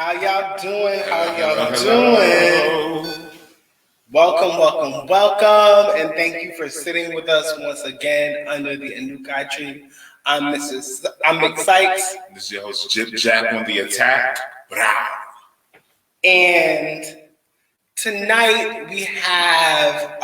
How y'all doing? How y'all doing? Welcome, and thank you for sitting with us once again under the aNvKai tree. I'm aNvKai. This is your host, Jip Jack on the attack. And tonight we have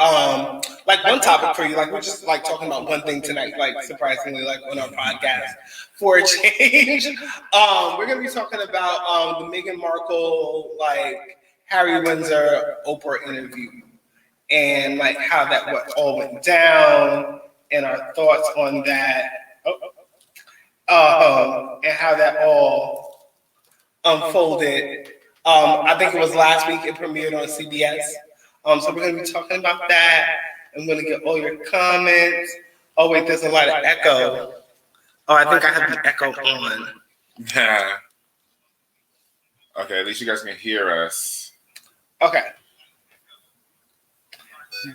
one topic for you. Like we're just like talking about one thing tonight, like surprisingly, like on our podcast for a change. We're gonna be talking about the Meghan Markle, like Harry Windsor Oprah interview, and like how that all went down, and our thoughts on that, and how that all unfolded. I think it was last week. It premiered on CBS. So we're going to be talking about that. I'm going to get all your comments. Oh, wait, there's a lot of echo. Oh, I think I have the echo on. Yeah. Okay, at least you guys can hear us. Okay.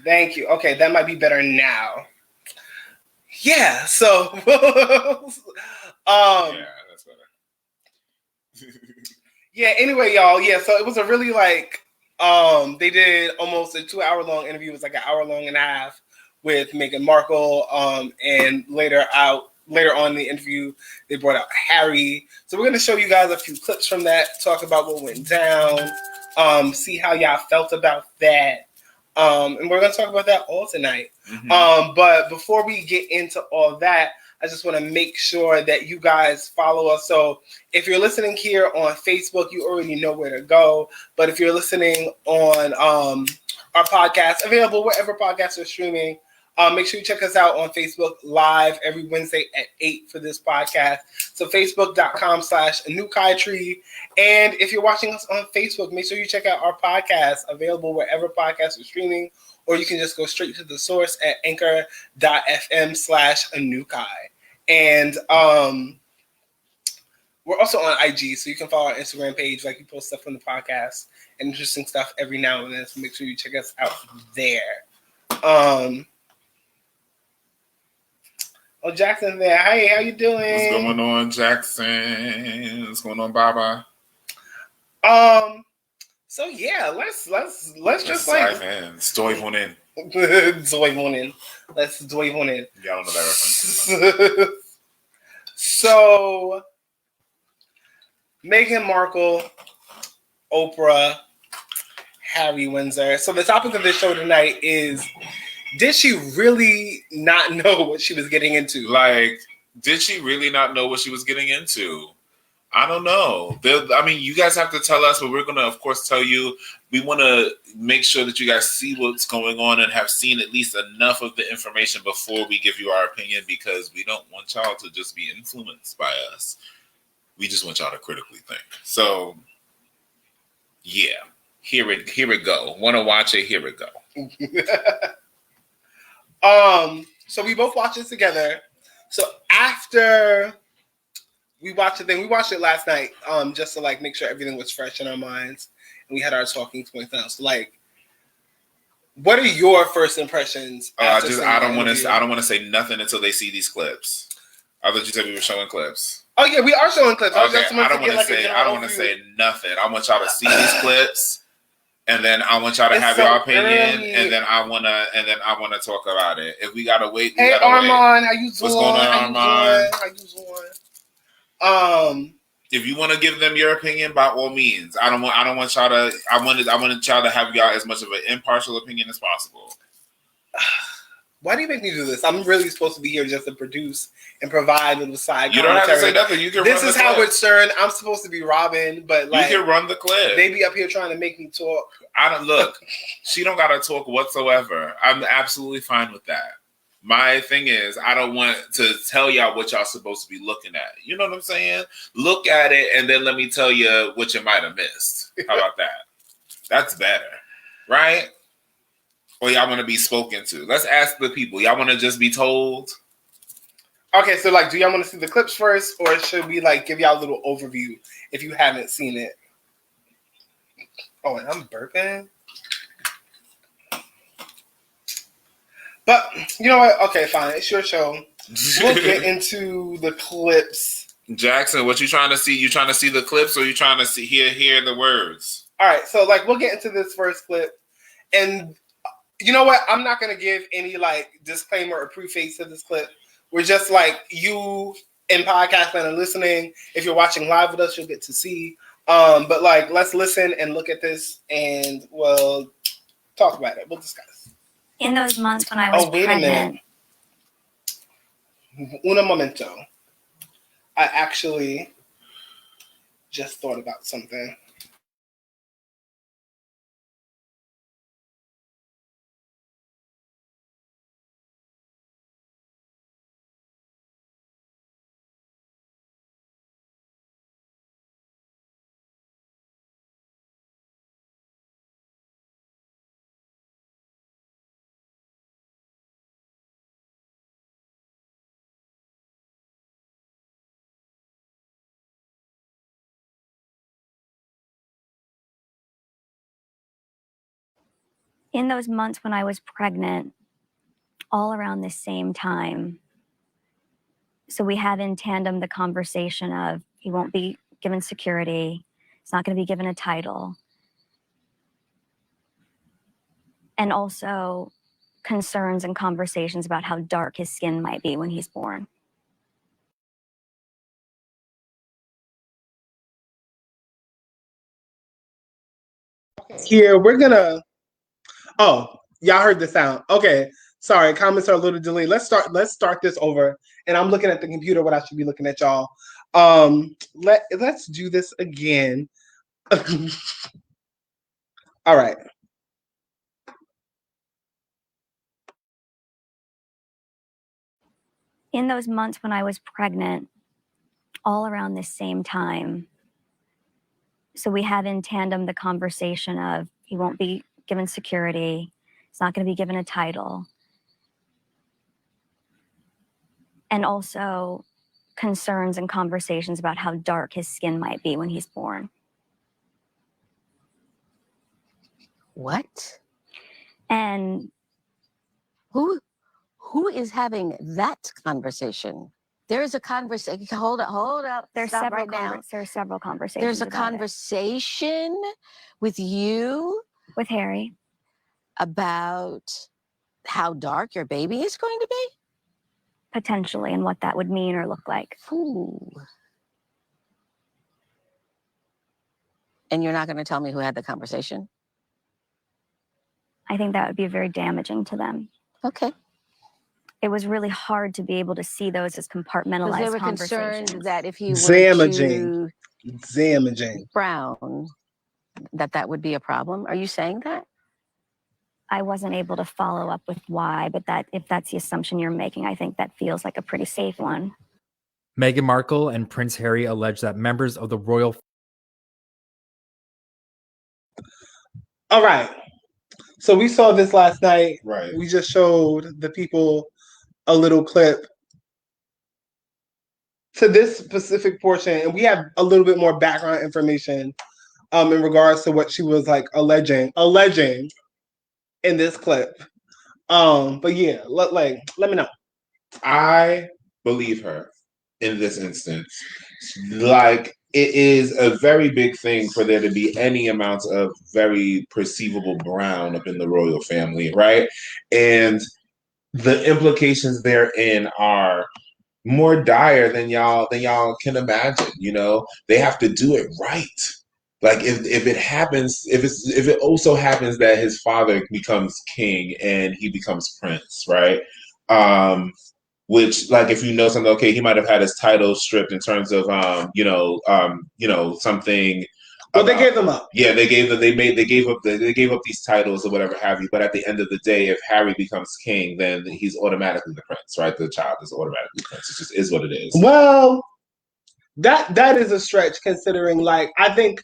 Thank you. Okay, that might be better now. Yeah, so... yeah, that's better. Yeah, anyway, y'all. Yeah, so it was a really they did almost a 2-hour-long interview. It was like an hour-long and a half with Meghan Markle. And later on in the interview, they brought out Harry. So we're going to show you guys a few clips from that, talk about what went down, see how y'all felt about that. And we're going to talk about that all tonight. Mm-hmm. But before we get into all that, I just want to make sure that you guys follow us. So if you're listening here on Facebook, you already know where to go. But if you're listening on our podcast, available wherever podcasts are streaming, make sure you check us out on Facebook live every Wednesday at 8 for this podcast. So facebook.com/aNvKai tree. And if you're watching us on Facebook, make sure you check out our podcast, available wherever podcasts are streaming. Or you can just go straight to the source at anchor.fm/aNvKai. And we're also on IG, so you can follow our Instagram page. Like, we post stuff from the podcast and interesting stuff every now and then. So make sure you check us out there. Jackson's there. Hey, how you doing? What's going on, Jackson? What's going on, Baba? So yeah, let's just dive in. Dive on in. Let's dive on in. Y'all don't know that reference. So, Meghan Markle, Oprah, Harry Windsor. So the topic of this show tonight is, did she really not know what she was getting into? Like, did she really not know what she was getting into? I don't know. You guys have to tell us, but we're going to, of course, tell you. We want to make sure that you guys see what's going on and have seen at least enough of the information before we give you our opinion, because we don't want y'all to just be influenced by us. We just want y'all to critically think. So, yeah, here it go. Want to watch it? Here it go. So we both watched it together. So after we watched it last night, just to make sure everything was fresh in our minds, and we had our talking points down. So what are your first impressions? I don't want to say nothing until they see these clips. I thought you said we were showing clips. Oh yeah, we are showing clips. Okay, I don't want to say nothing. I want y'all to see these clips, and then I want y'all to have your opinion, and then I want to talk about it. If we gotta wait, hey Armand, how you doing? What's going on, Armand? How you doing? If you want to give them your opinion, by all means. I want y'all to. I wanted y'all to have y'all as much of an impartial opinion as possible. Why do you make me do this? I'm really supposed to be here just to produce and provide little side. You don't have to say nothing. You can. This is Howard Stern. I'm supposed to be Robin, but you can run the clip. They be up here trying to make me talk. I don't look. She don't gotta talk whatsoever. I'm absolutely fine with that. My thing is, I don't want to tell y'all what y'all supposed to be looking at. You know what I'm saying? Look at it, and then let me tell you what you might have missed. How about that? That's better, right? Or y'all want to be spoken to? Let's ask the people. Y'all want to just be told? Okay, so do y'all want to see the clips first, or should we give y'all a little overview if you haven't seen it? Oh, and I'm burping. But you know what? Okay, fine. It's your show. We'll get into the clips Jackson, what you trying to see? You trying to see the clips, or you trying to see hear the words? All right, so like we'll get into this first clip, and you know what? I'm not gonna give any like disclaimer or preface to this clip. We're just like you in podcast land and listening. If you're watching live with us, you'll get to see. But like, let's listen and look at this, and we'll talk about it. We'll discuss. In those months when I was pregnant. Un momento. I actually just thought about something. In those months when I was pregnant, all around the same time. So we had in tandem the conversation of he won't be given security. He's not going to be given a title. And also concerns and conversations about how dark his skin might be when he's born. Here, we're gonna. Oh, y'all heard the sound. Okay, sorry, comments are a little delayed. Let's start this over. And I'm looking at the computer. What I should be looking at, y'all. Let's do this again. All right. In those months when I was pregnant, all around the same time. So we had in tandem the conversation of he won't be given security. He's not going to be given a title. And also concerns and conversations about how dark his skin might be when he's born. What? And who is having that conversation? There is a conversation. Hold up. There's Stop several right now. There's several conversations. There's a conversation with you, with Harry, about how dark your baby is going to be? Potentially, and what that would mean or look like. Ooh. And you're not going to tell me who had the conversation? I think that would be very damaging to them. Okay. It was really hard to be able to see those as compartmentalized they were conversations. concerned that if you were to brown, that would be a problem. Are you saying that? I wasn't able to follow up with why, but that if that's the assumption you're making, I think that feels like a pretty safe one. Meghan Markle and Prince Harry allege that members of the royal... All right. So we saw this last night. Right. We just showed the people a little clip to this specific portion, and we have a little bit more background information in regards to what she was like alleging in this clip. But yeah, let me know. I believe her in this instance. Like, it is a very big thing for there to be any amount of very perceivable brown up in the royal family, right? And the implications therein are more dire than y'all can imagine. You know, they have to do it right. Like, if it happens, if it also happens that his father becomes king and he becomes prince, right? Which, like, if you know something, okay, he might have had his title stripped in terms of something. Well, they gave them up. Yeah, they gave up these titles or whatever have you. But at the end of the day, if Harry becomes king, then he's automatically the prince, right? The child is automatically prince. It just is what it is. Well, that is a stretch, considering, like, I think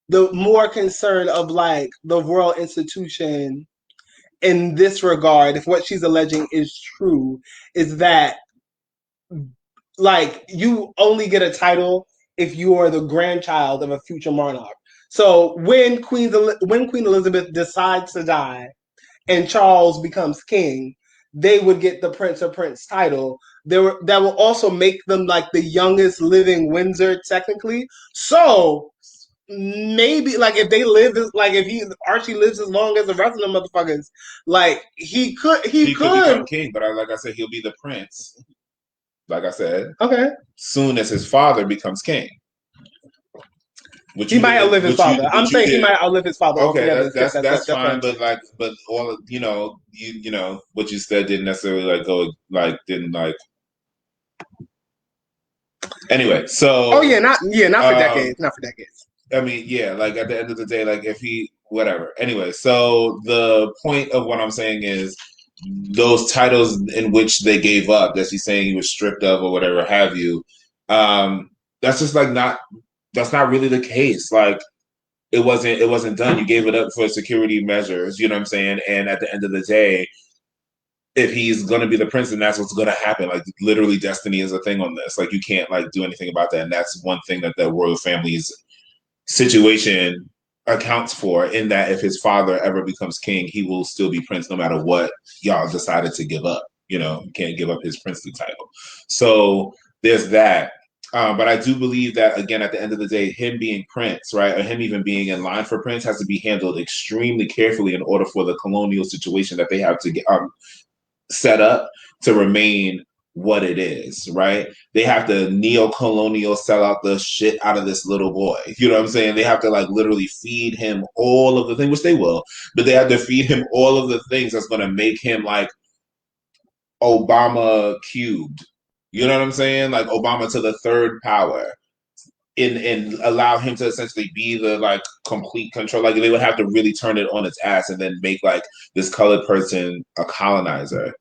the more concern of like the royal institution in this regard, if what she's alleging is true, is that like you only get a title if you are the grandchild of a future monarch. So when Queen Elizabeth decides to die and Charles becomes king, they would get the prince or prince title. that will also make them like the youngest living Windsor technically. So maybe like if they live like if Archie lives as long as the rest of them motherfuckers, like he could become king. But like I said, he'll be the prince. Like I said, okay. Soon as his father becomes king. He might outlive his father. I'm saying he might outlive his father. Okay, altogether. that's fine. But all of, you know what you said didn't necessarily didn't like. Anyway, so not for decades, not for decades. I mean, yeah, like at the end of the day, like if he whatever. Anyway, so the point of what I'm saying is those titles in which they gave up that he's saying he was stripped of or whatever have you. That's just like that's not really the case. Like it wasn't done. You gave it up for security measures, you know what I'm saying? And at the end of the day, if he's gonna be the prince, then that's what's gonna happen. Like literally destiny is a thing on this. Like you can't like do anything about that. And that's one thing that the royal family's situation accounts for, in that if his father ever becomes king, he will still be prince no matter what y'all decided to give up. You know, you can't give up his princely title. So there's that. But I do believe that, again, at the end of the day, him being prince, right, or him even being in line for prince has to be handled extremely carefully in order for the colonial situation that they have to get set up to remain what it is, right? They have to neo-colonial sell out the shit out of this little boy. You know what I'm saying? They have to like literally feed him all of the things, which they will, but they have to feed him all of the things that's going to make him like Obama cubed. You know what I'm saying? Like Obama to the third power. And allow him to essentially be the like complete control. Like they would have to really turn it on its ass and then make like this colored person a colonizer.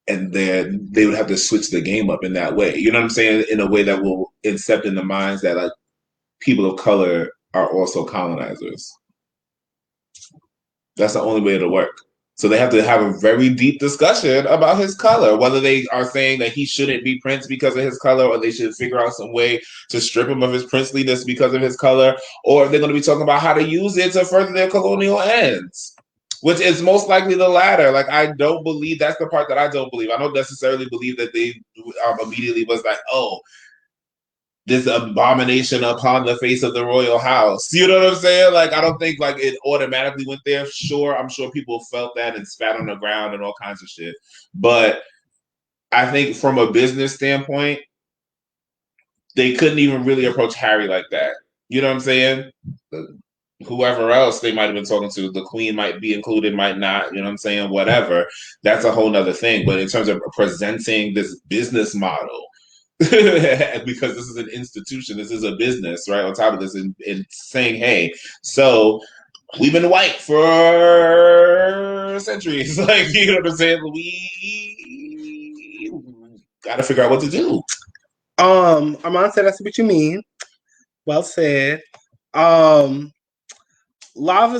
And then they would have to switch the game up in that way. You know what I'm saying? In a way that will incept in the minds that like people of color are also colonizers. That's the only way it'll work. So they have to have a very deep discussion about his color, whether they are saying that he shouldn't be prince because of his color, or they should figure out some way to strip him of his princeliness because of his color, or they're going to be talking about how to use it to further their colonial ends, which is most likely the latter. Like, I don't believe, that's the part that I don't believe. I don't necessarily believe that they immediately was like, oh, this abomination upon the face of the royal house. You know what I'm saying? Like, I don't think like it automatically went there. Sure, I'm sure people felt that and spat on the ground and all kinds of shit. But I think from a business standpoint, they couldn't even really approach Harry like that. You know what I'm saying? Whoever else they might have been talking to, the queen might be included, might not, you know what I'm saying? Whatever. That's a whole nother thing. But in terms of presenting this business model, because this is an institution, this is a business, right? On top of this, and saying, hey, so we've been white for centuries. Like, you know what I'm saying? We got to figure out what to do. Armand said, that's what you mean. Well said. Lava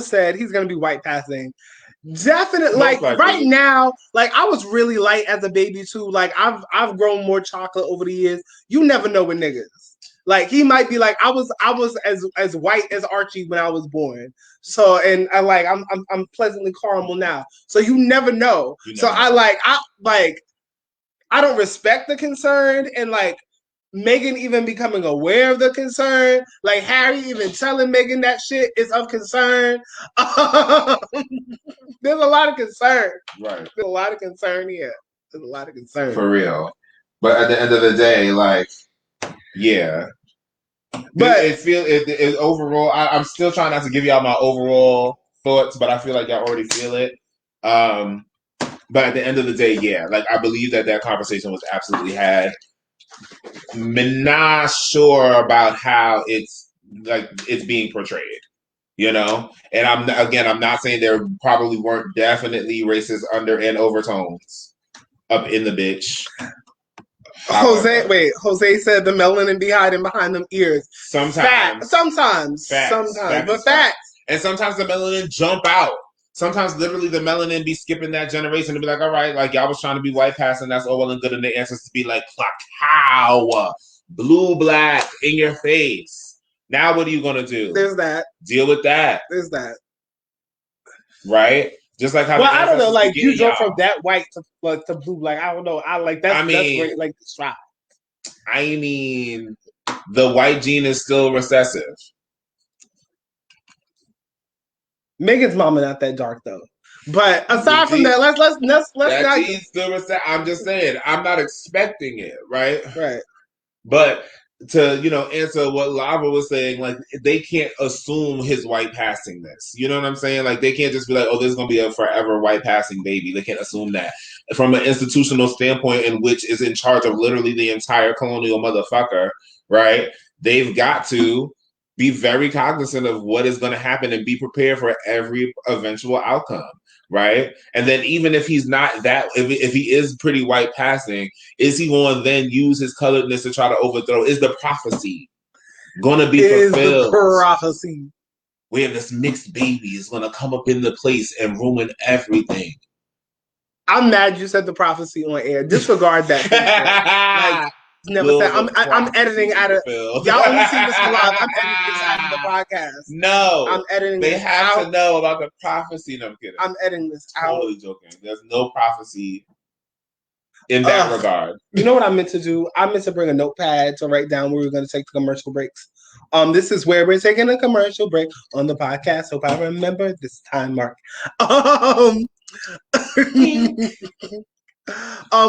said he's going to be white passing. Definitely, like right now, like I was really light as a baby too. Like I've grown more chocolate over the years. You never know with niggas. Like he might be like I was as white as Archie when I was born. So and I'm pleasantly caramel now. So you never know. I don't respect the concern, and like Meghan even becoming aware of the concern, like Harry even telling Meghan that shit is of concern. There's a lot of concern. Right. There's a lot of concern here. There's a lot of concern. For real. But at the end of the day, like, yeah. But it overall, I'm still trying not to give y'all my overall thoughts, but I feel like y'all already feel it. But at the end of the day, yeah, like I believe that conversation was absolutely had. I'm not sure about how it's being portrayed, you know. And I'm not saying there probably weren't definitely racist overtones up in the bitch. Jose said the melanin be hiding behind them ears. Sometimes. But facts. And sometimes the melanin jump out. Sometimes literally the melanin be skipping that generation to be like, all right, like y'all was trying to be white passing, that's all well and good, and the ancestors be like, how? Blue, black, in your face. Now what are you gonna do? There's that. Deal with that. There's that. Right? Just like how well, I don't know, like you beginning, go from that white to blue. Like I don't know. I like that's that's great. Like the shot. I mean, the white gene is still recessive. Meghan's mama not that dark though. But aside from that, let's that not. gene's still recessive. I'm just saying, I'm not expecting it, right? Right. But to answer what Lava was saying, like they can't assume his white passing this. You know what I'm saying? Like they can't just be like, oh, this is gonna be a forever white passing baby. They can't assume that from an institutional standpoint, in which is in charge of literally the entire colonial motherfucker, right? They've got to be very cognizant of what is going to happen and be prepared for every eventual outcome. Right. And then even if he's not that, if he is pretty white passing, is he going to then use his coloredness to try to overthrow? Is the prophecy going to be fulfilled? Is the prophecy where this mixed baby is going to come up in the place and ruin everything? I'm mad you said the prophecy on air. Disregard that. Like, never said. I'm editing out of. Y'all only see this live. I'm editing this out of the podcast. No, I'm editing. They this have out. to know about the prophecy. No, I'm kidding. I'm editing this out. Totally joking. There's no prophecy in that regard. You know what I meant to do? I meant to bring a notepad to write down where we're going to take the commercial breaks. This is where we're taking a commercial break on the podcast. Hope I remember this time mark.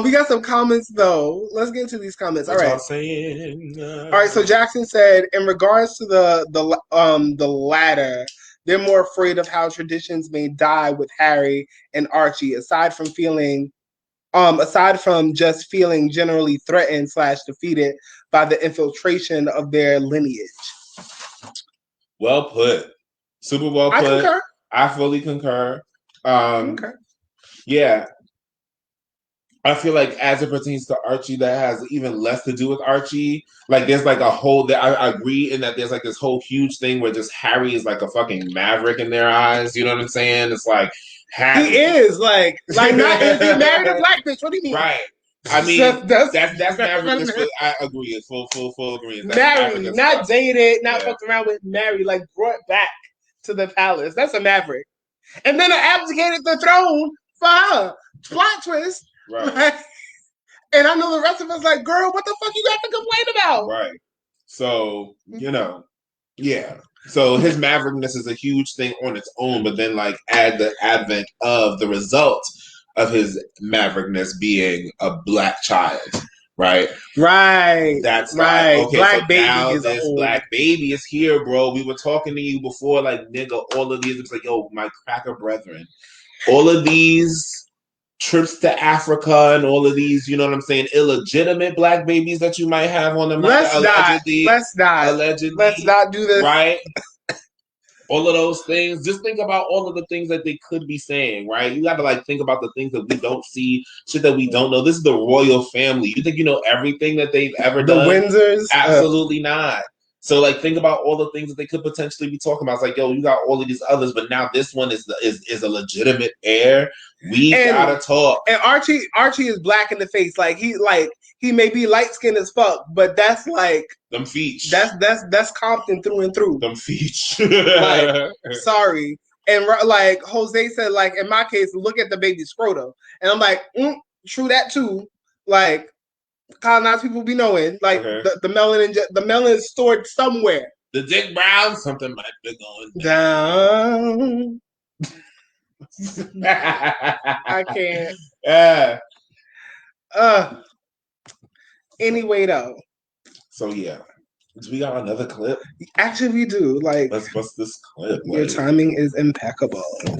We got some comments though. Let's get into these comments. All right. All right. So Jackson said, in regards to the latter, they're more afraid of how traditions may die with Harry and Archie. Aside from just feeling generally threatened / defeated by the infiltration of their lineage. Well put. Super well put. I concur. I fully concur. Okay. Yeah. I feel like as it pertains to Archie, that has even less to do with Archie. Like there's like a whole, I agree in that there's like this whole huge thing where just Harry is like a fucking maverick in their eyes. You know what I'm saying? It's like Harry. He is like not is he married a black bitch? What do you mean? Right. I mean that's maverick. I agree. It's full agreement. Married, not dated, not fucked around with, married, like brought back to the palace. That's a maverick. And then abdicated the throne for her. Plot twist. Right. Like, and I know the rest of us like, girl, what the fuck you got to complain about? Right. So, yeah. So his maverickness is a huge thing on its own, but then like add the advent of the result of his maverickness being a black child. Right. Right. That's right. Okay, black so baby now is this black baby is here, bro. We were talking to you before, like, nigga, all of these, it's like, yo, my cracker brethren, all of these trips to Africa and all of these, you know what I'm saying, illegitimate black babies that you might have on the Let's not do this. Right? All of those things. Just think about all of the things that they could be saying, right? You got to like think about the things that we don't see, shit that we don't know. This is the royal family. You think you know everything that they've ever done? The Windsors? Absolutely not. So like think about all the things that they could potentially be talking about. It's like, yo, you got all of these others, but now this one is a legitimate heir. We gotta talk. And Archie is black in the face. Like he may be light skinned as fuck, but that's like them feet. That's Compton through and through. Them feet. Like, sorry. And like Jose said, like in my case, look at the baby scrotum, and I'm like, true that too. Like colonized people be knowing, like the melon is stored somewhere. The dick brown, something might be going down. I can't. Yeah. Anyway, though. So yeah, do we got another clip? Actually, we do. Like, let's bust this clip. Your timing is impeccable. So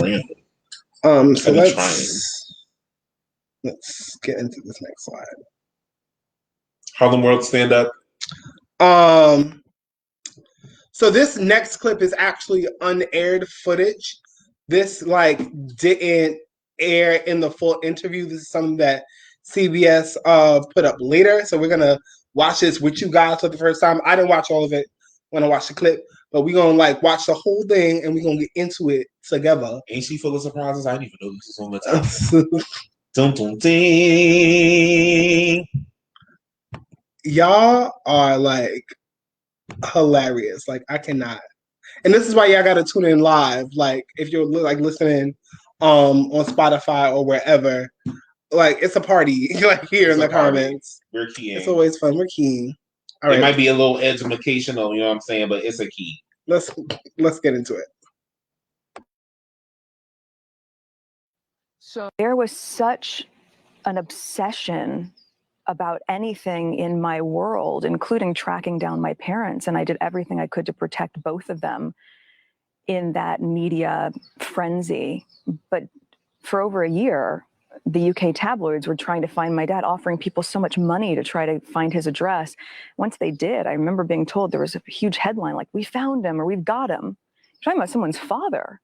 let's get into this next slide. Harlem World, stand up. So this next clip is actually unaired footage. This like didn't air in the full interview. This is something that CBS put up later. So we're gonna watch this with you guys for the first time. I didn't watch all of it when I watched the clip, but we're gonna like watch the whole thing and we're gonna get into it together. Ain't she full of surprises? I didn't even know this was on the top. Dun, dun, ding. Y'all are like hilarious. Like I cannot. And this is why y'all gotta tune in live. Like if you're like listening on Spotify or wherever. Like, it's a party, like here in the apartments. We're keying. It's always fun. We're keying. All it right. might be a little educational, you know what I'm saying, but it's a key. Let's get into it. So there was such an obsession about anything in my world, including tracking down my parents, and I did everything I could to protect both of them in that media frenzy. But for over a year, the UK tabloids were trying to find my dad, offering people so much money to try to find his address. Once they did, I remember being told there was a huge headline like, "We found him," or "We've got him." You're talking about someone's father.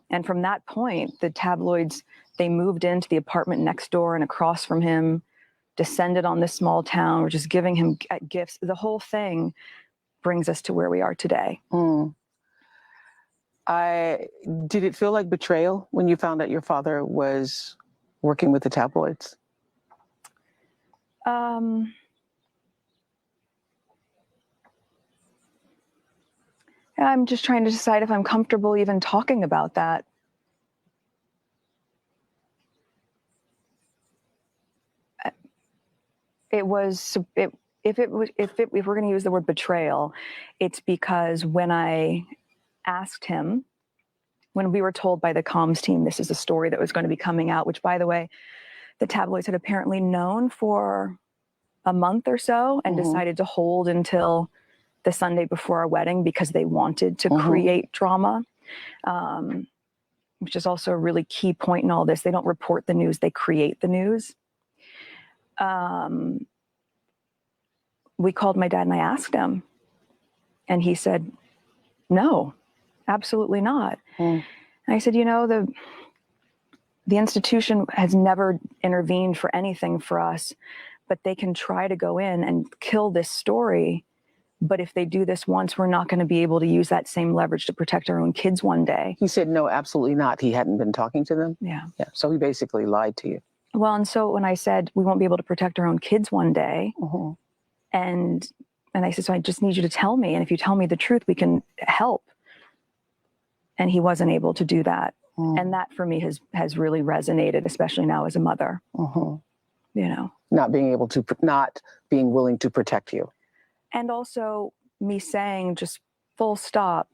And from that point, the tabloids, they moved into the apartment next door and across from him, descended on this small town, were just giving him gifts. The whole thing brings us to where we are today. Did it feel like betrayal when you found out your father was working with the tabloids? I'm just trying to decide if I'm comfortable even talking about that. If we're going to use the word betrayal, it's because when I asked him, when we were told by the comms team this is a story that was going to be coming out, which, by the way, the tabloids had apparently known for a month or so and decided to hold until the Sunday before our wedding because they wanted to create drama, which is also a really key point in all this. They don't report the news, they create the news. We called my dad and I asked him, and he said, "No, absolutely not." And I said, "You know, the institution has never intervened for anything for us, but they can try to go in and kill this story. But if they do this once, we're not going to be able to use that same leverage to protect our own kids one day." He said, no, absolutely not. He hadn't been talking to them? Yeah. So he basically lied to you. Well, and so when I said we won't be able to protect our own kids one day, and I said, so I just need you to tell me, and if you tell me the truth, we can help. And he wasn't able to do that. And that for me has really resonated, especially now as a mother. You know, not being willing to protect you. And also me saying, just full stop,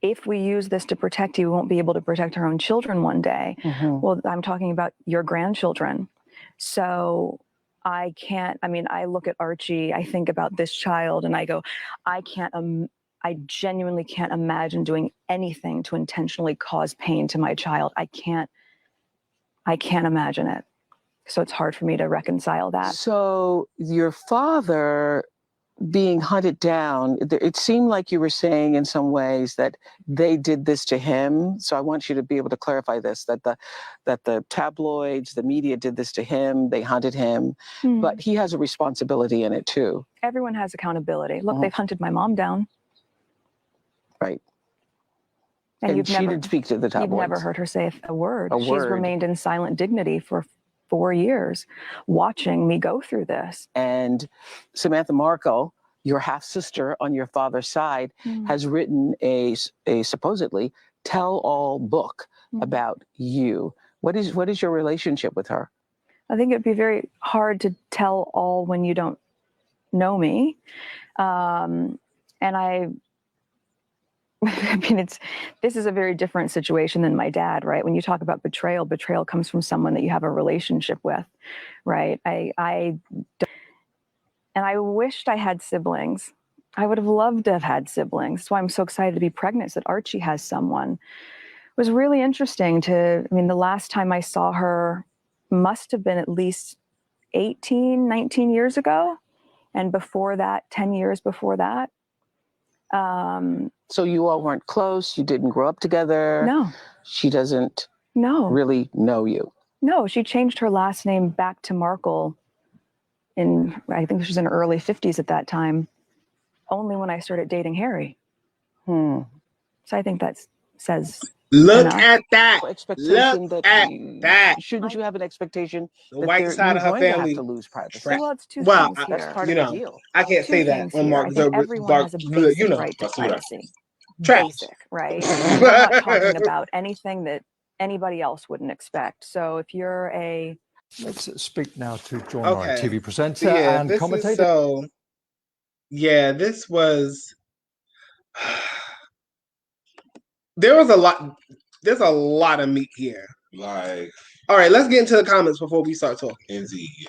if we use this to protect you, we won't be able to protect our own children one day. Well, I'm talking about your grandchildren. So I can't, I mean, I look at Archie, I think about this child, and I go, I genuinely can't imagine doing anything to intentionally cause pain to my child. I can't imagine it. So it's hard for me to reconcile that. So your father being hunted down, it seemed like you were saying in some ways that they did this to him. So I want you to be able to clarify this, that the tabloids, the media did this to him, they hunted him, but he has a responsibility in it too. Everyone has accountability. Look, they've hunted my mom down. Right. And she didn't speak to the tabloids. You've never heard her say a word. She's remained in silent dignity for 4 years, watching me go through this. And Samantha Markle, your half-sister on your father's side, has written a supposedly tell-all book about you. What is your relationship with her? I think it'd be very hard to tell all when you don't know me. And I mean, this is a very different situation than my dad, right? When you talk about betrayal comes from someone that you have a relationship with, right? And I wished I had siblings. I would have loved to have had siblings. That's why I'm so excited to be pregnant, so that Archie has someone. It was really interesting the last time I saw her must have been at least 18, 19 years ago. And before that, 10 years before that. So you all weren't close. You didn't grow up together. No. She doesn't really know you. No, she changed her last name back to Markle I think she was in her early 50s at that time, only when I started dating Harry. So I think that says Look enough. at that. Expectation Look at that. Shouldn't you have an expectation The that white side of her you're going to family have to lose privacy? Well, it's two things here. That's part of the deal. I can't say that on Mark Zuckerberg. Everyone has a basic right to privacy. Trash. Basic, right? I'm not talking about anything that anybody else wouldn't expect. So if you're a Let's speak now to John, our Okay. TV presenter Yeah, and this commentator. is so. Yeah, this was. There was a lot. There's a lot of meat here. Like, All right, let's get into the comments before we start talking. indeed.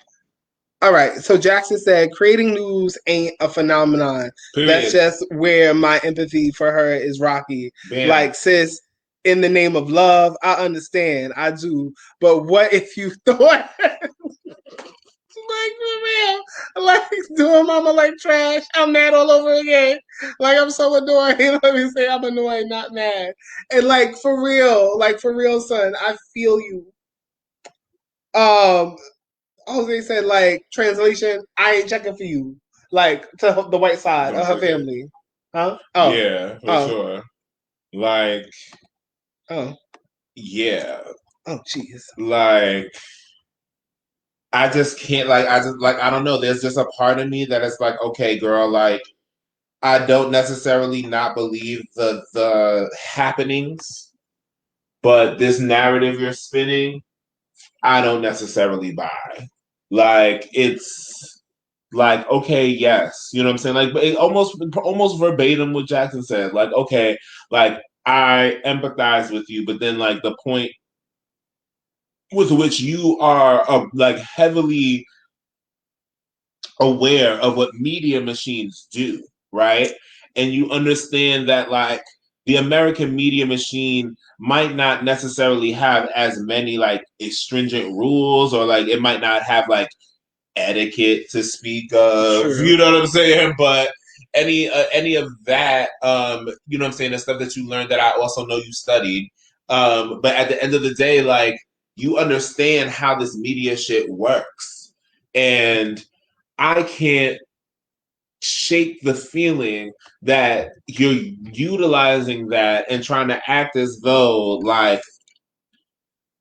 All right, so Jackson said, creating news ain't a phenomenon. Period. That's just where my empathy for her is rocky. Bam. Like, sis, in the name of love, I understand, I do. But what if you thought, like, for real, like, doing mama like trash, I'm mad all over again. Like, I'm so annoyed. Let me say I'm annoyed, not mad. And, like, for real, son, I feel you. Jose said, like, translation, I ain't checking for you. Like, to the white side Don't of her forget. family. Huh? Oh. Yeah, for sure. Like, Oh. yeah. Oh, jeez. Like, I just can't, like, I don't know. There's just a part of me that is like, okay, girl, like, I don't necessarily not believe the happenings, but this narrative you're spinning, I don't necessarily buy. Like, it's like, okay, yes, you know what I'm saying? Like, but it almost verbatim what Jackson said. Like, okay, like, I empathize with you, but then like the point with which you are like heavily aware of what media machines do, right? And you understand that like the American media machine might not necessarily have as many like stringent rules, or like it might not have like etiquette to speak of. True. You know what I'm saying? But any of that, you know what I'm saying, the stuff that you learned that I also know you studied. But at the end of the day, like, you understand how this media shit works. And I can't shake the feeling that you're utilizing that and trying to act as though like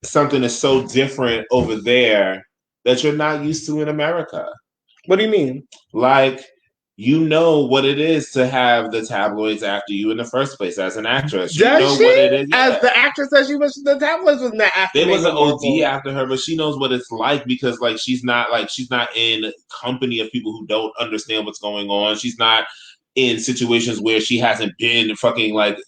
something is so different over there that you're not used to in America. What do you mean? Like, you know what it is to have the tabloids after you in the first place as an actress. You know what it is. As the actress that she was, the tabloids was not after. There was an Meghan OD Markle. after her, but she knows what it's like because like she's not in company of people who don't understand what's going on. She's not in situations where she hasn't been fucking like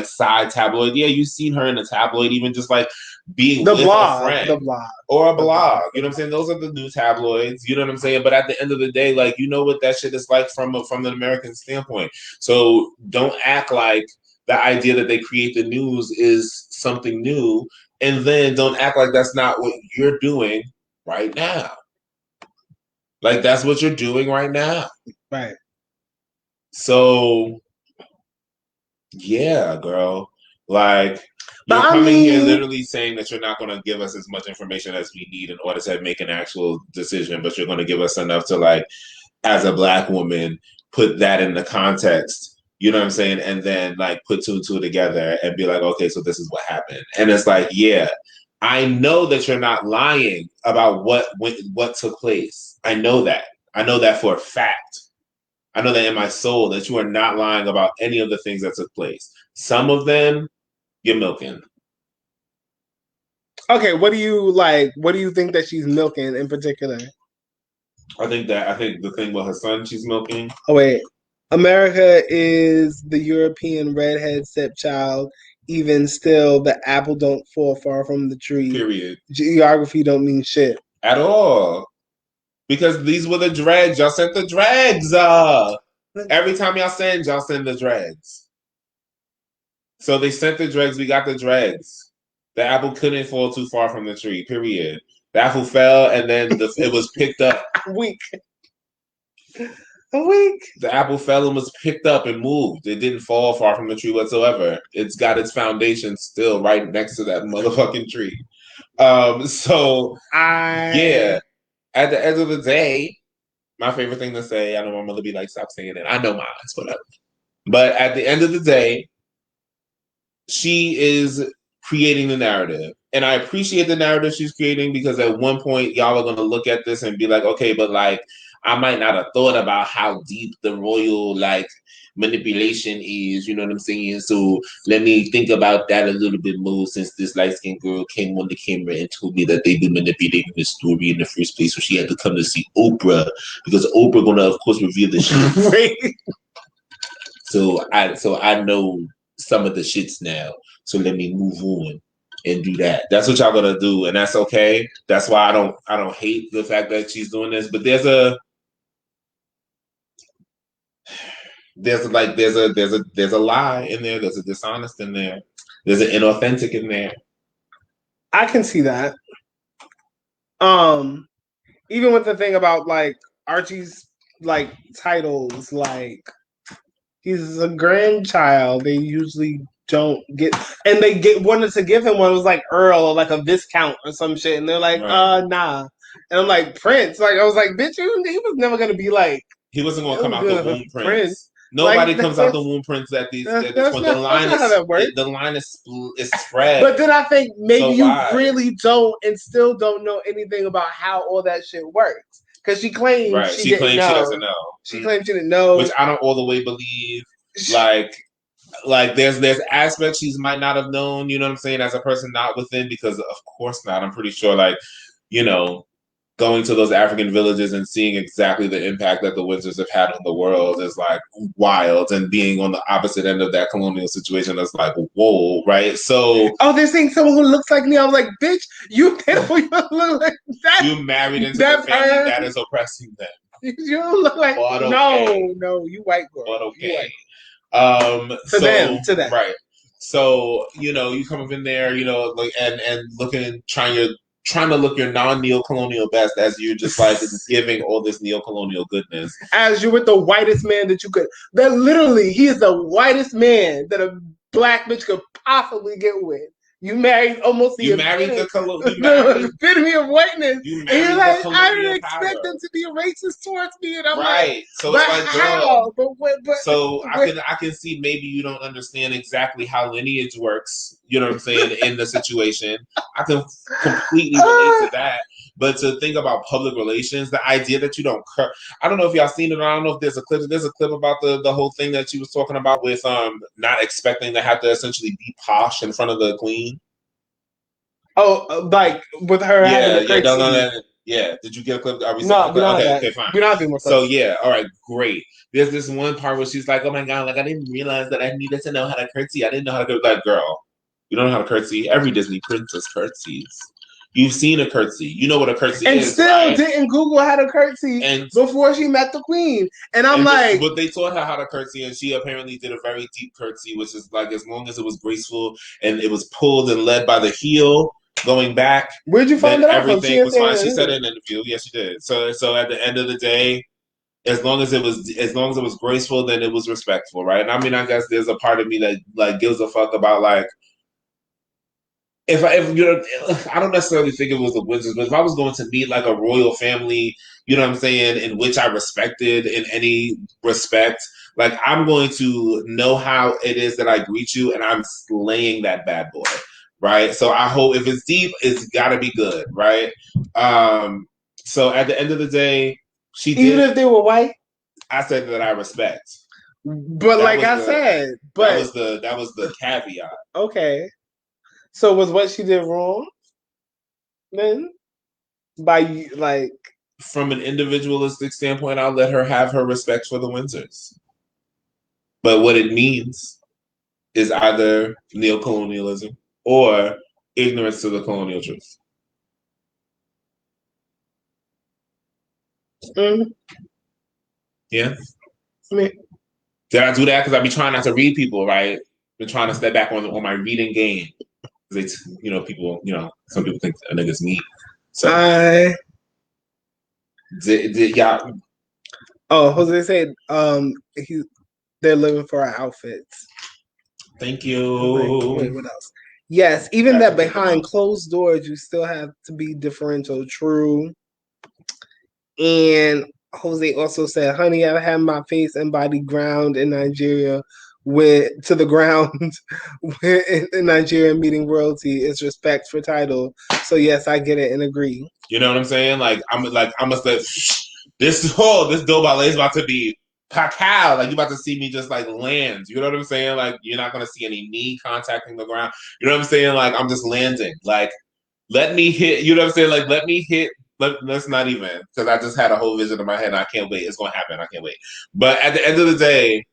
side tabloid. Yeah, you've seen her in a tabloid, even just like being with a friend. The blog. Or a blog. You know what I'm saying? Those are the new tabloids. You know what I'm saying? But at the end of the day, like, you know what that shit is like from an American standpoint. So don't act like the idea that they create the news is something new, and then don't act like that's not what you're doing right now. Like, that's what you're doing right now. Right. So, yeah, girl. Like, you're coming here literally saying that you're not going to give us as much information as we need in order to make an actual decision, but you're going to give us enough to, like, as a Black woman, put that in the context, you know what I'm saying? And then, like, put two and two together and be like, okay, so this is what happened. And it's like, yeah, I know that you're not lying about what took place. I know that. I know that for a fact. I know that in my soul that you are not lying about any of the things that took place. Some of them, you're milking. Okay, what do you like? What do you think that she's milking in particular? I think the thing with her son, she's milking. Oh wait, America is the European redhead stepchild. Even still, the apple don't fall far from the tree. Period. Geography don't mean shit at all. Because these were the dreads. Y'all sent the dreads. Every time y'all send the dreads. So they sent the dreads. We got the dreads. The apple couldn't fall too far from the tree. Period. The apple fell, and then it was picked up. A week. The apple fell and was picked up and moved. It didn't fall far from the tree whatsoever. It's got its foundation still right next to that motherfucking tree. Yeah. At the end of the day, my favorite thing to say, I know my mother be like, stop saying it. I know mine, it's whatever. But at the end of the day, she is creating the narrative. And I appreciate the narrative she's creating because at one point, y'all are going to look at this and be like, okay, but like, I might not have thought about how deep the royal like manipulation is, you know what I'm saying? So let me think about that a little bit more since this light-skinned girl came on the camera and told me that they've been manipulating the story in the first place. So she had to come to see Oprah because Oprah gonna of course reveal the shit. So I know some of the shits now. So let me move on and do that. That's what y'all gonna do, and that's okay. That's why I don't hate the fact that she's doing this, but there's a lie in there, there's a dishonest in there, there's an inauthentic in there. I can see that. Even with the thing about like Archie's like titles, like he's a grandchild. They usually don't get, and they wanted to give him one. It was like Earl or like a Viscount or some shit, and they're like, nah. And I'm like, Prince. Like I was like, bitch, he was never gonna be like. He wasn't gonna come out the womb Prince. Nobody comes out the womb Prince at these. The line is spread. But then I think maybe you really don't and still don't know anything about how all that shit works. Because she claims she doesn't know. She claims she didn't know, which I don't all the way believe. Like there's aspects she might not have known. You know what I'm saying? As a person not within, because of course not. I'm pretty sure, like, you know, going to those African villages and seeing exactly the impact that the Windsors have had on the world is like wild, and being on the opposite end of that colonial situation is like, whoa, right? So they're saying someone who looks like me. I was like, bitch, you look like that. You married into the family that is oppressing them. You don't look like no, you white girl. But okay. To them. Right. So, you know, you come up in there, you know, like and looking, trying to look your non-neo-colonial best as you're just like giving all this neo-colonial goodness. As you're with the whitest man that you could. That literally, he is the whitest man that a black bitch could possibly get with. You married almost the epitome of whiteness. And you're like, I didn't expect them to be racist towards me. And I'm like, so but it's like, how? I can see maybe you don't understand exactly how lineage works. You know what I'm saying? In the situation, I can completely relate to that. But to think about public relations, the idea that you don't I don't know if y'all seen it, or I don't know if there's a clip. There's a clip about the whole thing that she was talking about with not expecting to have to essentially be posh in front of the queen. Oh, like with her having a curtsy. Yeah. Did you get a clip? Are we okay, fine. We're not doing more So yeah, all right, great. There's this one part where she's like, "Oh my god, like I didn't realize that I needed to know how to curtsy. I didn't know how to go." Like, girl, you don't know how to curtsy. Every Disney princess curtsies. You've seen a curtsy. You know what a curtsy is. And still didn't Google how to curtsy before she met the queen. And I'm like... But they taught her how to curtsy, and she apparently did a very deep curtsy, which is like, as long as it was graceful and it was pulled and led by the heel going back. Where'd you find that out from? Everything was fine. She said it in an interview. Yes, she did. So at the end of the day, as long as it was graceful, then it was respectful, right? And I mean, I guess there's a part of me that like gives a fuck about like, if you know, I don't necessarily think it was the Windsors, but if I was going to meet like a royal family, you know what I'm saying, in which I respected in any respect, like I'm going to know how it is that I greet you, and I'm slaying that bad boy, right? So I hope if it's deep, it's got to be good, right? So at the end of the day, even if they were white, I said that I respect. But that like I said, that was the caveat. Okay. So was what she did wrong then? By like, from an individualistic standpoint, I'll let her have her respect for the Windsors. But what it means is either neocolonialism or ignorance to the colonial truth. Mm-hmm. Yeah. Me. Did I do that because I be trying not to read people, right? Been trying to step back on my reading game. People, some people think a nigga's meat. So did y'all? Oh, Jose said, they're living for our outfits. Thank you. Like, wait, what else? Yes, even that behind closed doors, you still have to be differential. True. And Jose also said, honey, I had my face and body ground in Nigeria. Went to the ground in Nigeria meeting royalty is respect for title. So yes, I get it and agree. You know what I'm saying? Like I'm gonna say, this Bill ballet is about to be pow. Like, you about to see me just like land. You know what I'm saying? Like, you're not gonna see any knee contacting the ground. You know what I'm saying? Like, I'm just landing. Like, let me hit. You know what I'm saying? Like, let me hit. Let's not even, because I just had a whole vision in my head and I can't wait. It's gonna happen. I can't wait. But at the end of the day,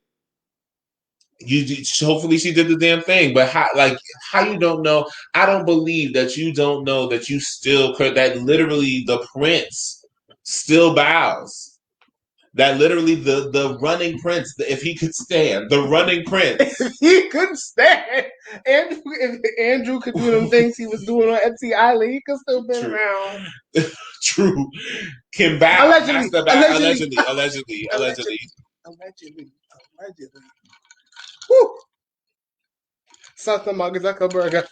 hopefully she did the damn thing. But how you don't know? I don't believe that you don't know that you still that literally the prince still bows. That literally the running prince, if he could stand, the running prince. If he could stand. And if Andrew could do them things he was doing on Etsy Island, he could still be around. True. Can bow. Allegedly. Woo. Something about Zuckerberg.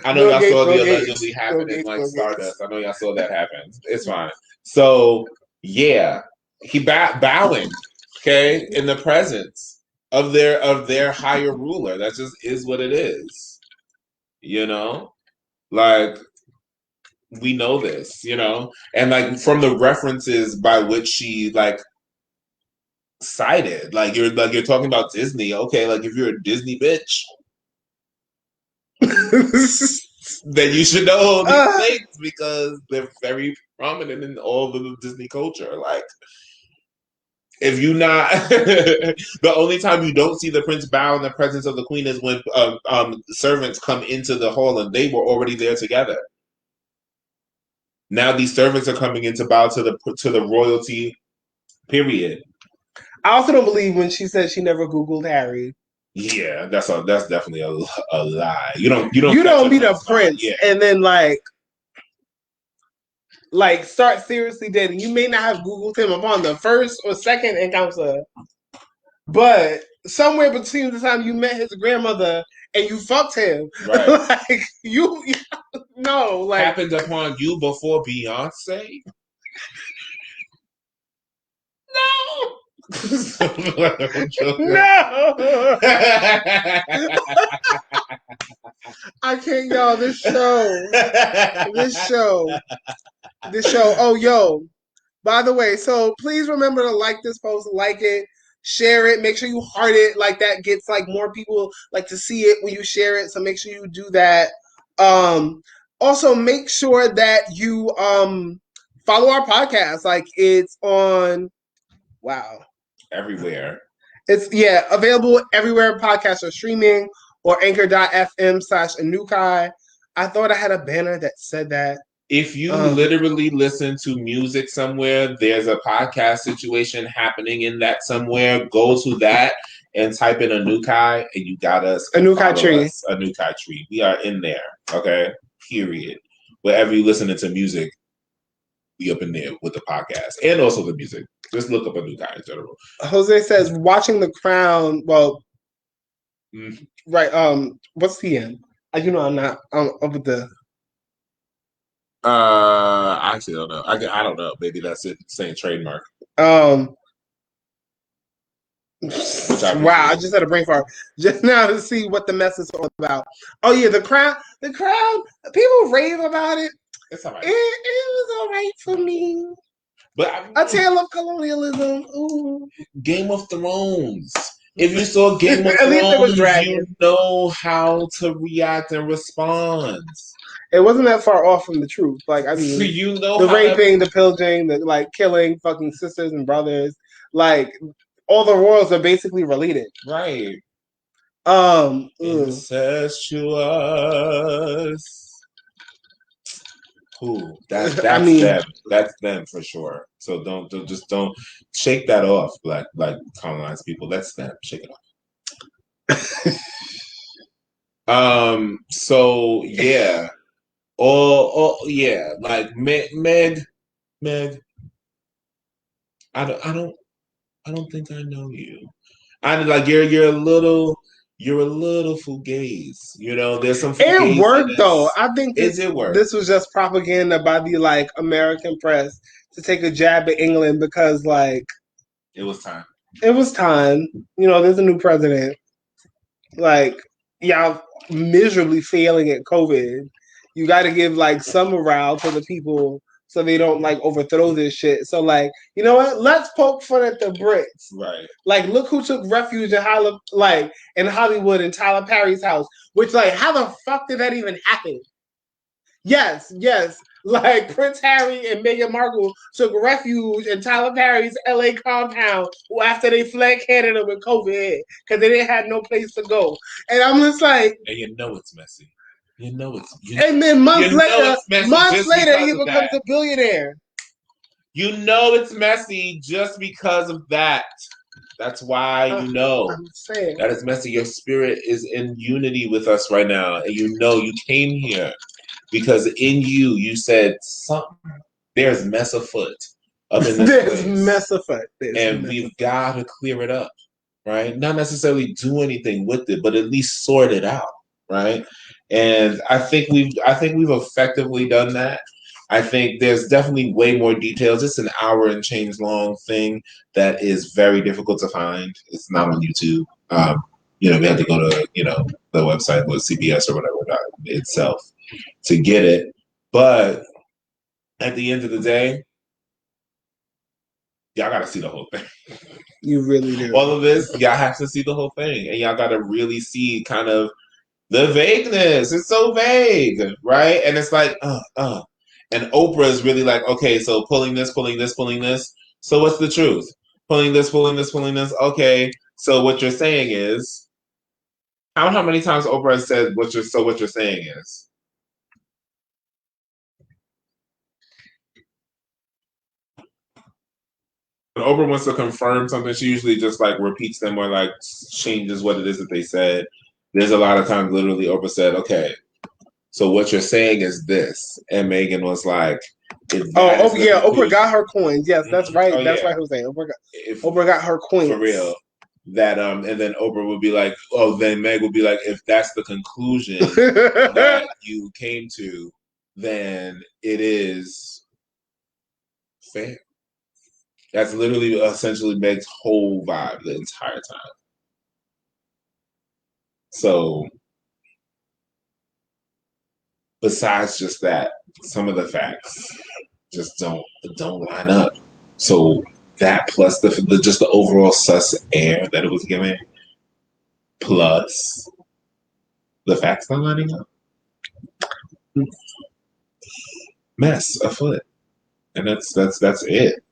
I know y'all saw the allegedly happening like Stardust. I know y'all saw that happen. It's fine. So yeah, he bowing, okay, in the presence of their higher ruler. That just is what it is. You know, like, we know this. You know, and like from the references by which she like cited, like you're talking about Disney. Okay, like if you're a Disney bitch, then you should know these things because they're very prominent in all of the Disney culture. Like, if you not, the only time you don't see the prince bow in the presence of the queen is when servants come into the hall and they were already there together. Now these servants are coming in to bow to the royalty. Period. I also don't believe when she said she never Googled Harry. Yeah, that's definitely a lie. You don't meet a prince and then like start seriously dating. You may not have Googled him upon the first or second encounter, but somewhere between the time you met his grandmother and you fucked him, right? Like you no, like happened upon you before Beyonce. No. No. I can't, y'all. This show. Oh, yo. By the way, so please remember to like this post, like it, share it, make sure you heart it. Like, that gets like more people like to see it when you share it. So make sure you do that. Also make sure that you follow our podcast. Like, it's on everywhere. It's available everywhere podcasts are streaming, or anchor.fm/aNvKai. I thought I had a banner that said that. If you literally listen to music somewhere, there's a podcast situation happening in that somewhere. Go to that and type in aNvKai, and you got us. aNvKai tree. aNvKai tree. We are in there. Okay. Period. Wherever you listening to music, we up in there with the podcast and also the music. Just look up aNvKai in general. Jose says watching The Crown. Well, right. What's the end? You know, I'm not up with the. I actually don't know. I don't know. Maybe that's it. Saying trademark. Wow! I just had a brain fart just now to see what the mess is all about. Oh yeah, The Crown. The Crown. People rave about it. It's all right. It was all right for me. But A Tale of Colonialism. Ooh. Game of Thrones. If you saw Game of Thrones, you know how to react and respond. It wasn't that far off from the truth. Like, I mean, you know, the raping, the pillaging, the like killing fucking sisters and brothers. Like, all the royals are basically related. Right. Incestuous. Who? That's them. That's them for sure. So don't shake that off, black colonized people. That's them. Shake it off. So yeah. Yeah. Like Meg. I don't think I know you. I like you're a little fugazi. You know, there's some fugazi. It worked though. I think it worked. This was just propaganda by the like American press to take a jab at England because like it was time. It was time. You know, there's a new president. Like, y'all miserably failing at COVID. You got to give like some morale to the people so they don't like overthrow this shit. So like, you know what? Let's poke fun at the Brits. Right. Like, look who took refuge in Hollywood in Tyler Perry's house. Which, like, how the fuck did that even happen? Yes. Like, Prince Harry and Meghan Markle took refuge in Tyler Perry's LA compound after they fled Canada with COVID because they didn't have no place to go. And I'm just like, and you know it's messy. And then months later, he becomes a billionaire. You know it's messy just because of that. That's why you know that it's messy. Your spirit is in unity with us right now. And you know you came here because in you said something. There's mess afoot up in this place. There's mess afoot. We've got to clear it up, right? Not necessarily do anything with it, but at least sort it out, right? And I think we've effectively done that. I think there's definitely way more details. It's an hour and change long thing that is very difficult to find. It's not on YouTube. We had to go to, the website with CBS or whatever itself to get it. But at the end of the day, y'all got to see the whole thing. You really do. All of this, y'all have to see the whole thing. And y'all got to really see kind of the vagueness. It's so vague, right? And it's like, And Oprah is really like, okay, so pulling this. So what's the truth? Pulling this. Okay, so what you're saying is, how many times Oprah has said what you're saying is? When Oprah wants to confirm something, she usually just like repeats them or like changes what it is that they said. There's a lot of times literally Oprah said, okay, so what you're saying is this. And Meghan was like, Oprah got her coins. Yes, that's right. That's right, Jose. Oprah got her coins. For real. That and then Oprah would be like, then Meg would be like, if that's the conclusion that you came to, then it is fair. That's literally essentially Meg's whole vibe the entire time. So besides just that, some of the facts just don't line up. So that plus the overall sus air that it was giving, plus the facts not lining up, mess afoot, and that's it.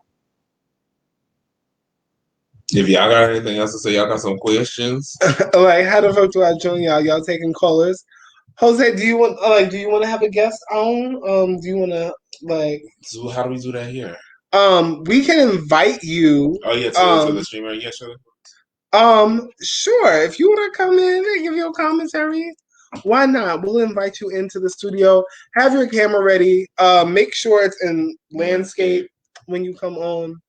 If y'all got anything else to say, y'all got some questions. Like, how the fuck do I join y'all? Y'all taking callers? Jose, do you want to have a guest on? Do you want to So how do we do that here? We can invite you. Oh yeah, to the streamer. Yeah, sure. Sure. If you want to come in and give your commentary, why not? We'll invite you into the studio. Have your camera ready. Make sure it's in landscape when you come on,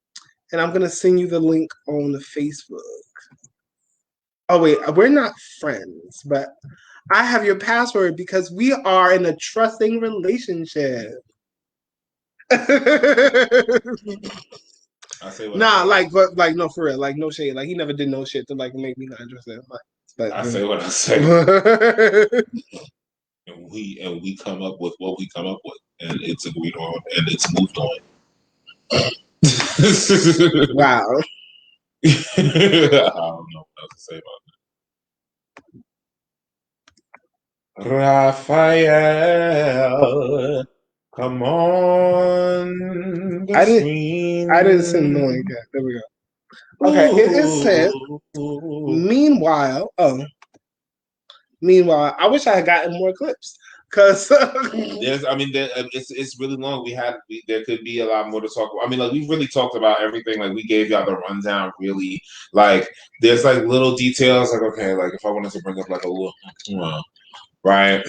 and I'm gonna send you the link on the Facebook. Oh wait, we're not friends, but I have your password because we are in a trusting relationship. No, for real, no shade. Like, he never did no shit to make me not interested. But I say what I say. and we come up with what we come up with, and it's agreed on, and it's moved on. Wow. I don't know what else to say about that. Raphael, come on the screen. I didn't send the link yet. There we go. Okay, it is sent. Meanwhile, I wish I had gotten more clips because it's really long. There could be a lot more to talk about. I mean, we've really talked about everything. Like, we gave y'all the rundown. Really, there's little details. Okay, if I wanted to bring up a little, right?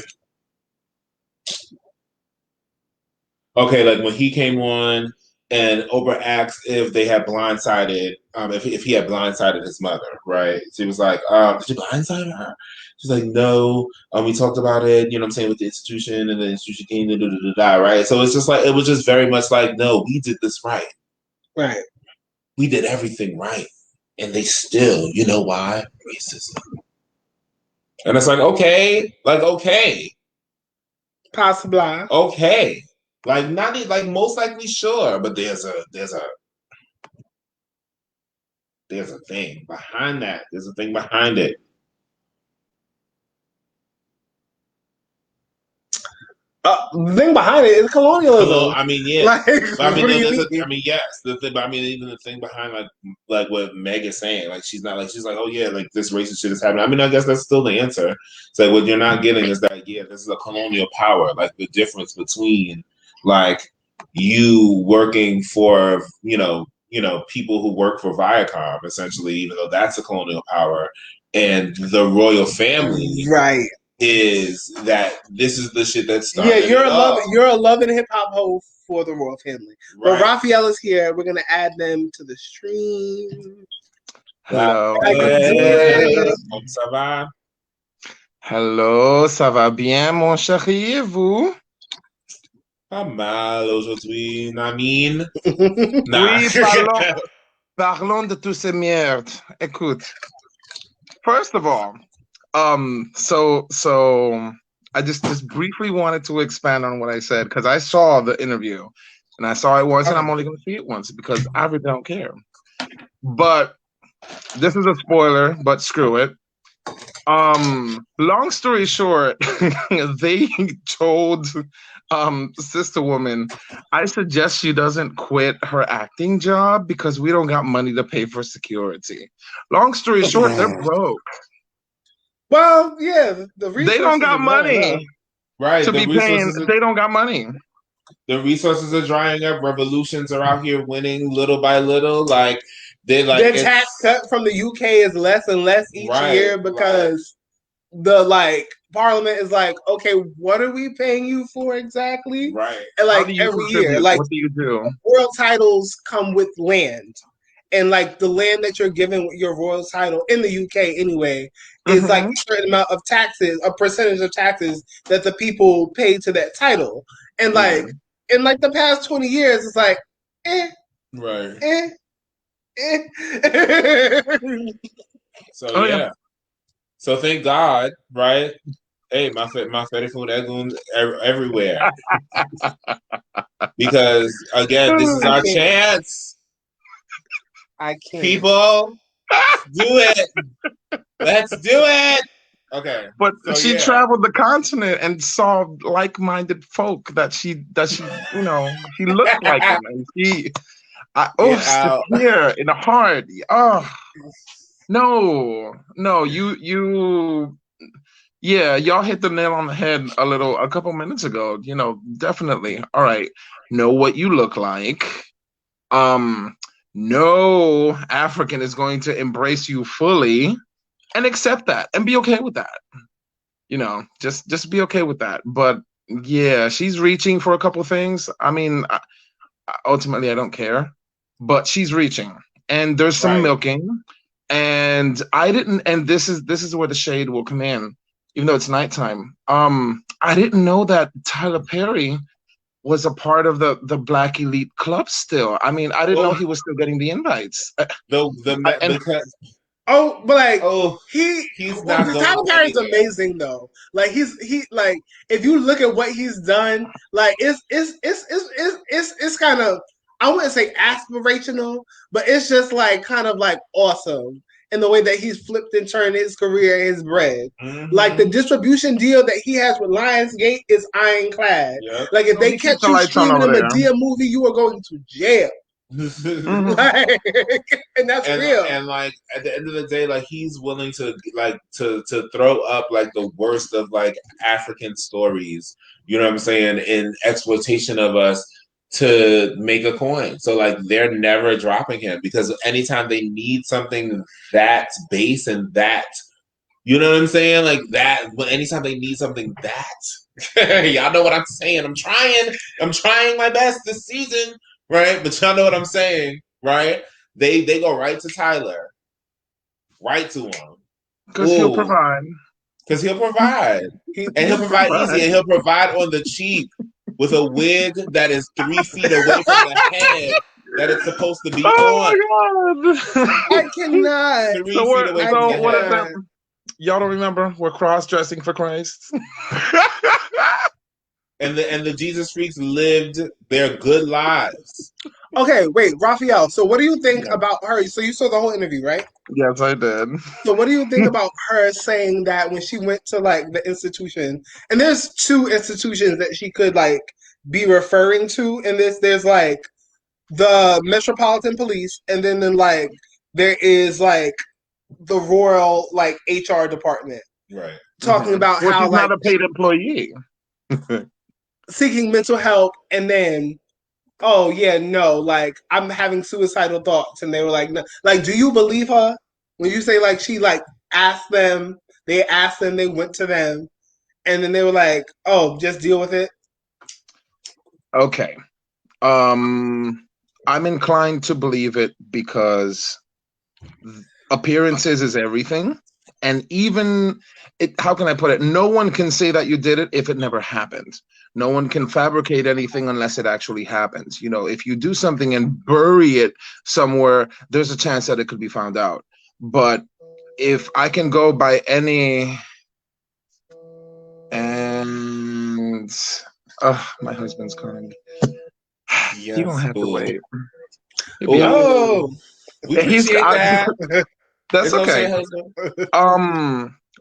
Okay, when he came on. And Oprah asked if they had blindsided, if he had blindsided his mother, right? She was like, did you blindside her? She's like, no. We talked about it, with the institution, and the institution came, right? So it's just it was just very much no, we did this right. Right. We did everything right. And they still, why? Racism. And it's okay. Possibly. Okay. Like not like most likely sure, but there's a thing behind that. There's a thing behind it. The thing behind it is colonialism. I mean, yeah. Like, I mean, what do you there's mean? I mean, yes. But I mean, even the thing behind like what Meg is saying, like she's not like she's like, oh yeah, like this racist shit is happening. I mean, I guess that's still the answer. It's like what you're not getting is that yeah, this is a colonial power. Like the difference between like you working for people who work for Viacom essentially, even though that's a colonial power, and the royal family, Right. is that this is the shit that started. Yeah, you're a loving hip hop hoe for the royal family. Right. But Raphael is here. We're gonna add them to the stream. Hello. Ça va? Hello, ça va bien, mon chéri, et vous? Pas mal aujourd'hui, Namine. Oui, parlons de tous ces merdes. Écoute, first of all, so I just briefly wanted to expand on what I said because I saw the interview and I saw it once and I'm only going to see it once because I really don't care. But this is a spoiler, but screw it. Long story short, they told Sister Woman, I suggest she doesn't quit her acting job because we don't got money to pay for security. Long story short, they're broke. Well, yeah, they don't got money, right? To be paying, they don't got money. The resources are drying up. Revolutions are out here winning little by little. Like their tax cut from the UK is less and less each year because the Parliament is like, okay, what are we paying you for exactly? Right. And every year, what do you do? Royal titles come with land. And the land that you're given your royal title in the UK anyway is a certain amount of taxes, a percentage of taxes that the people pay to that title. And in the past 20 years, it's like, right. So yeah. So thank God, right? Hey, my favorite food everywhere. Because again, this is our chance. I can't. People, do it. Let's do it. Okay. But so, she traveled the continent and saw like-minded folk that she she looked like them. And here in the heart. Oh, no, y'all hit the nail on the head a couple minutes ago. Definitely. All right. Know what you look like. No African is going to embrace you fully and accept that and be okay with that. Just be okay with that. But yeah, she's reaching for a couple things. I mean, ultimately I don't care, but she's reaching and there's some milking and this is where the shade will come in, even though it's nighttime. I didn't know that Tyler Perry was a part of the Black Elite Club still. I mean, I didn't know he was still getting the invites. He's not. Tyler Perry's amazing though. If you look at what he's done, it's kind of, I wouldn't say aspirational, but it's just awesome in the way that he's flipped and turned his career, his bread. The distribution deal that he has with Lionsgate is ironclad. Yep. If they catch you streaming a Madea movie, you are going to jail. And that's real. And at the end of the day, he's willing to to throw up the worst of African stories. You know what I'm saying? In exploitation of us to make a coin. So they're never dropping him because anytime they need something that's base and that, you know what I'm saying? But anytime they need something that, y'all know what I'm saying. I'm trying my best this season, right? But y'all know what I'm saying, right? They go right to Tyler. Right to him. Because he'll provide. Because he'll provide. He'll provide easy and he'll provide on the cheap. With a wig that is 3 feet away from the head that it's supposed to be on. My God. I cannot. 3 feet away from the head. Y'all don't remember? We're cross-dressing for Christ. and the Jesus freaks lived their good lives. Okay, wait, Raphael. So what do you think about her? So you saw the whole interview, right? Yes, I did. So what do you think about her saying that when she went to like the institution, and there's two institutions that she could like be referring to in this. There's like the Metropolitan Police, and then like there is like the Royal like HR department. Right. Talking about well, how she's like not a paid employee. seeking mental help, and then oh yeah, no, like I'm having suicidal thoughts, and they were like, no. Like, do you believe her when you say like she like asked them, they asked them, they went to them, and then they were like, oh, just deal with it? Okay. I'm inclined to believe it because appearances is everything. And even how can I put it? No one can say that you did it if it never happened. No one can fabricate anything unless it actually happens. You know, if you do something and bury it somewhere, there's a chance that it could be found out. But if I can go by any, and my husband's calling me. Yes, You don't have to wait. Oh, we appreciate that. That's okay.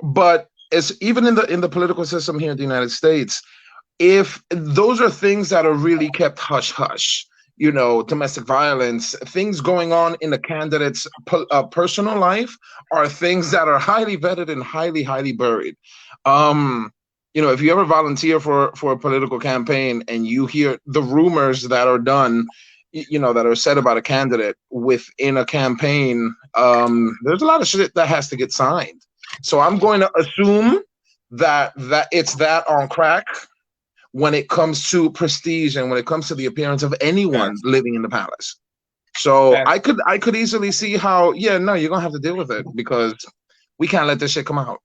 But it's even in the political system here in the United States, if those are things that are really kept hush hush, you know, domestic violence, things going on in the candidate's personal life are things that are highly vetted and highly buried. You know, if you ever volunteer for a political campaign and you hear the rumors that are done, you know, that are said about a candidate within a campaign, there's a lot of shit that has to get signed. So I'm going to assume that it's that on crack when it comes to prestige and when it comes to the appearance of anyone living in the palace. So I could easily see how, yeah, no, you're gonna have to deal with it because we can't let this shit come out.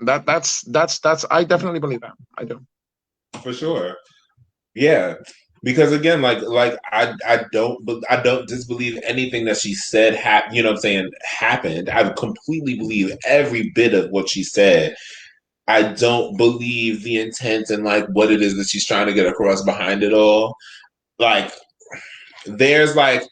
That's I definitely believe that. I do. For sure. Yeah. Because again, like I don't disbelieve anything that she said you know what I'm saying happened. I completely believe every bit of what she said. I don't believe the intent and like what it is that she's trying to get across behind it all. Like there's like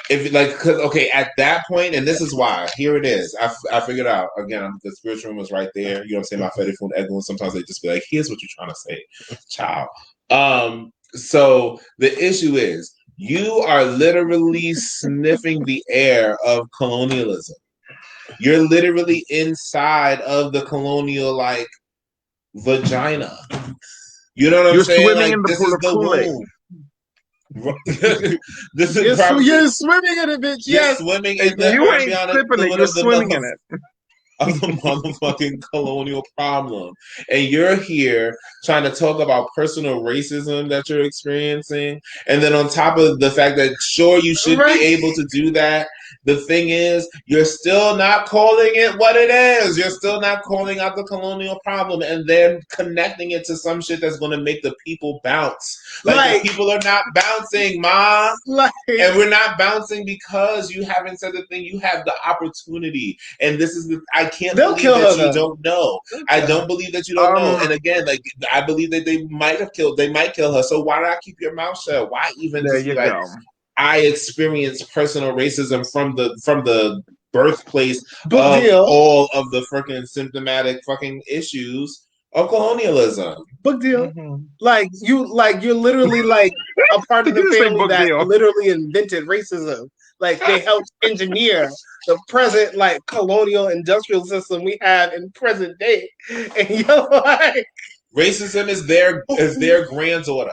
if like because okay at that point, and this is why here it is. I figured out again. The spiritual room was right there. You know what I'm saying? My fetish phone echoing. Sometimes they just be like, "Here's what you're trying to say, child." So the issue is you are literally sniffing the air of colonialism. You're literally inside of the colonial like vagina. You know what I'm saying? Swimming like in the this pool is of the Kool-Aid. womb. This is you're swimming in it, bitch. You're Yes. swimming in the You ain't amniotic sipping it. fluid You're of the swimming in it. of the motherfucking colonial problem. And you're here trying to talk about personal racism that you're experiencing. And then on top of the fact that, sure, you should be able to do that, the thing is, you're still not calling it what it is. You're still not calling out the colonial problem and then connecting it to some shit that's going to make the people bounce. Like the people are not bouncing, Ma. And we're not bouncing because you haven't said the thing. You have the opportunity. And this is I can't believe that you don't know. I don't believe that you don't know. And again, like I believe that they might kill her. So why not keep your mouth shut? Why even there just you be like, go. I experienced personal racism from the birthplace of all of the freaking symptomatic fucking issues of colonialism. Book deal. Like you're literally like a part of the family that literally invented racism. Like they helped engineer the present like colonial industrial system we have in present day. And you're like racism is their granddaughter.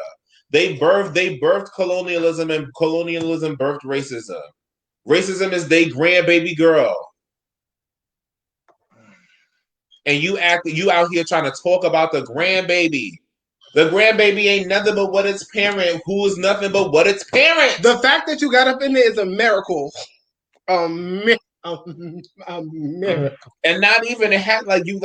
They birthed colonialism and colonialism birthed racism. Racism is their grandbaby girl. And you out here trying to talk about the grandbaby. The grandbaby ain't nothing but what its parent, who is nothing but what its parent. The fact that you got up in there is a miracle. A miracle. And not even it had like you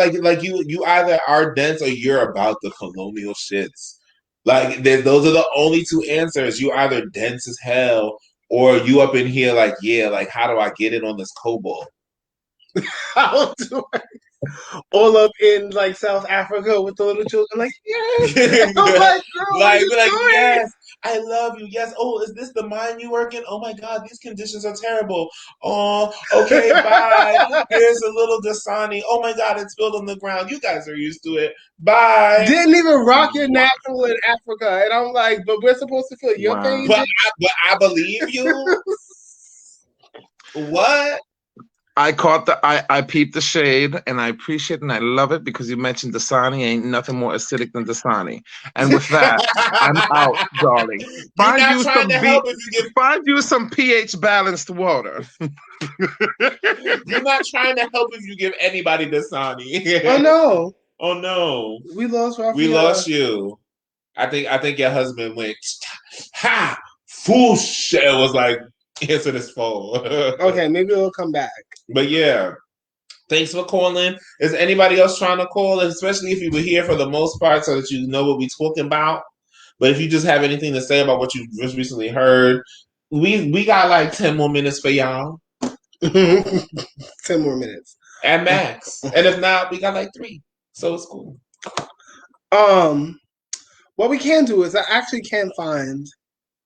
either are dense or you're about the colonial shits. Like those are the only two answers. You either dense as hell or you up in here like, yeah, like how do I get it on this cobalt? How do I? all up in like South Africa with the little children, like, yes. I'm like, girl, like, be like, doing? yes, I love you. Yes. Oh, is this the mine you work in? Oh my God, these conditions are terrible. Oh, okay, bye. Here's a little Dasani. Oh my God, it's spilled on the ground. You guys are used to it. Bye. Didn't even rock your natural in Africa, and I'm like, but we're supposed to feel your pain. But I believe you. What? I peeped the shade, and I appreciate it and I love it because you mentioned Dasani. Ain't nothing more acidic than Dasani. And with that, I'm out, darling. You're not trying to help if you give. Find you some pH balanced water. You're not trying to help if you give anybody Dasani. Oh no! Oh no! We lost Rafael. We lost you. I think your husband went ha foosh. It was like answer this phone. Okay, maybe it'll come back. But yeah, thanks for calling. Is anybody else trying to call? Especially if you were here for the most part, so that you know what we're talking about. But if you just have anything to say about what you just recently heard, we got like 10 more minutes for y'all. 10 more minutes at max, and if not, we got like 3, so it's cool. What we can do is I actually can find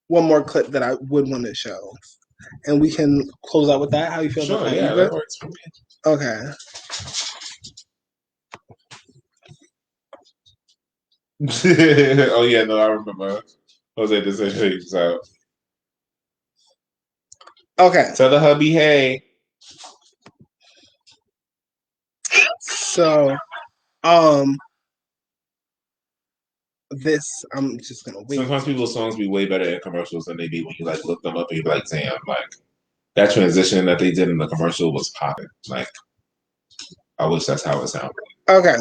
one more clip that I would want to show, and we can close out with that. How you feel about that? Yeah, that works for me. Okay. Oh yeah, no, I remember. Jose just said he was out. Okay. Tell the hubby, hey. So, this I'm just gonna wait. Sometimes people's songs be way better in commercials than they be when you like look them up and you're like, damn, like that transition that they did in the commercial was popping. Like, I wish that's how it sounded. Okay.